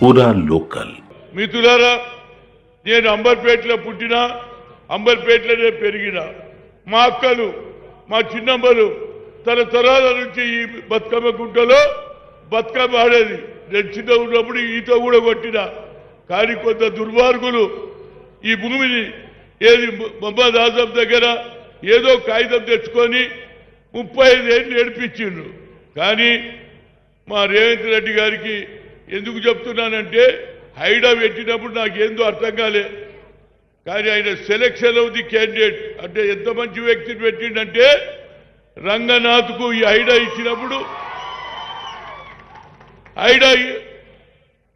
పూరా లోకల్. మిత్రులారా, నేను అంబర్పేటలో పుట్టినా, అంబర్పేటలోనే పెరిగినా. మా అక్కలు, మా చిన్నమ్మలు తరతరాల నుంచి ఈ బతుకమ్మ గుంటలో బతుకమ్మ ఆడేది. నేను చిన్న ఉన్నప్పుడు ఈత కూడా కొట్టినా. కానీ కొంత దుర్మార్గులు ఈ భూమిని ఏది మొహమ్మద్ ఆజం దగ్గర ఏదో కాగితం తెచ్చుకొని 35 ఏళ్ళు నడిపించిండ్రు. కానీ మా రేవంత్ రెడ్డి గారికి ఎందుకు చెప్తున్నానంటే, హైడా పెట్టినప్పుడు నాకేందో అర్థం కాలే. కానీ ఆయన సెలెక్షన్ ఆఫ్ ది క్యాండిడేట్ అంటే ఎంత మంచి వ్యక్తిని పెట్టిండంటే, రంగనాథ్కు ఈ హైడా ఇచ్చినప్పుడు హైడా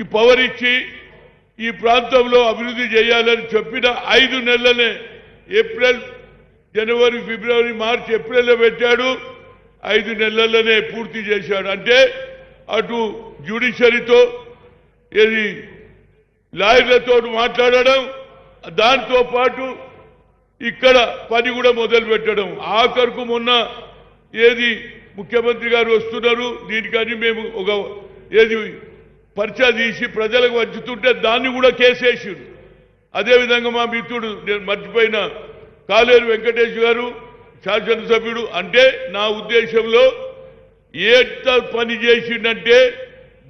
ఈ పవర్ ఇచ్చి ఈ ప్రాంతంలో అభివృద్ధి చేయాలని చెప్పిన 5 నెలలనే ఏప్రిల్, జనవరి, ఫిబ్రవరి, మార్చి, ఏప్రిల్లో పెట్టాడు. 5 నెలలనే పూర్తి చేశాడు. అంటే అటు జ్యుడిషియరీతో ఏది లాయర్లతో మాట్లాడడం, దాంతో పాటు ఇక్కడ పని కూడా మొదలు పెట్టడం. ఆఖరుకు మొన్న ఏది ముఖ్యమంత్రి గారు వస్తున్నారు, దీనికని మేము ఒక ఏది పరిచయ తీసి ప్రజలకు వంచుతుంటే దాన్ని కూడా కేసేసారు. అదేవిధంగా మా మిత్రుడు, నేను మర్చిపోయిన కాలేరు వెంకటేష్ గారు శాసనసభ్యుడు. అంటే నా ఉద్దేశంలో ఎంత పని చేసిండంటే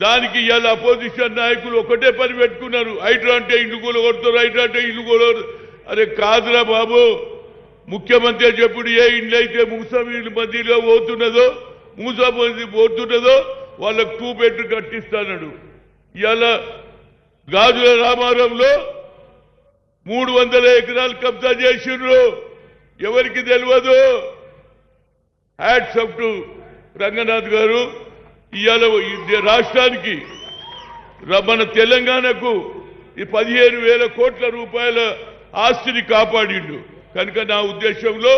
దానికి ఇవాళ అపోజిషన్ నాయకులు ఒకటే పని పెట్టుకున్నారు. హైడ్రా అంటే ఇల్లు కూడా కొడతారు, హైడ్రా అంటే ఇల్లు కూడా. అరే కాదురా బాబు, ముఖ్యమంత్రి చెప్పుడు ఏ ఇండ్లు అయితే మూసమీలు మధ్యలో పోతున్నదో, పోతున్నదో వాళ్ళకు 2 బెడ్రూమ్ కట్టిస్తాడు. ఇవాళ గాజుల రామారంలో 300 ఎకరాలు కబ్జా చేసిండ్రు. ఎవరికి తెలియదు. హ్యాట్స్ ఆఫ్ టు రంగనాథ్ గారు. ఇవాళ రాష్ట్రానికి, మన తెలంగాణకు ఈ 15,000 కోట్ల రూపాయల ఆస్తిని కాపాడిండు. కనుక నా ఉద్దేశంలో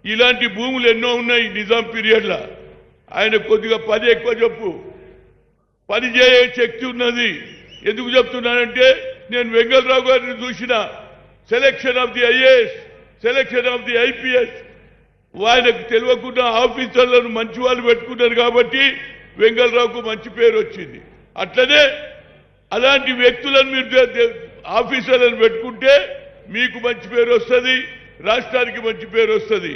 ఇలాంటి భూములు ఎన్నో ఉన్నాయి నిజాం పీరియడ్లో. ఆయన కొద్దిగా పని ఎక్కువ చెప్పు, పని చేసే శక్తి ఉన్నది. ఎందుకు చెప్తున్నానంటే, నేను వెంగళరావు గారిని చూసిన selection of the IAS, selection of the IPS, ఆయనకు తెలియకుండా ఆఫీసర్లను మంచి వాళ్ళు పెట్టుకున్నారు కాబట్టి వెంగళరావుకు మంచి పేరు వచ్చింది. అట్లనే అలాంటి వ్యక్తులను మీరు ఆఫీసర్లను పెట్టుకుంటే మీకు మంచి పేరు వస్తుంది, రాష్ట్రానికి మంచి పేరు వస్తుంది.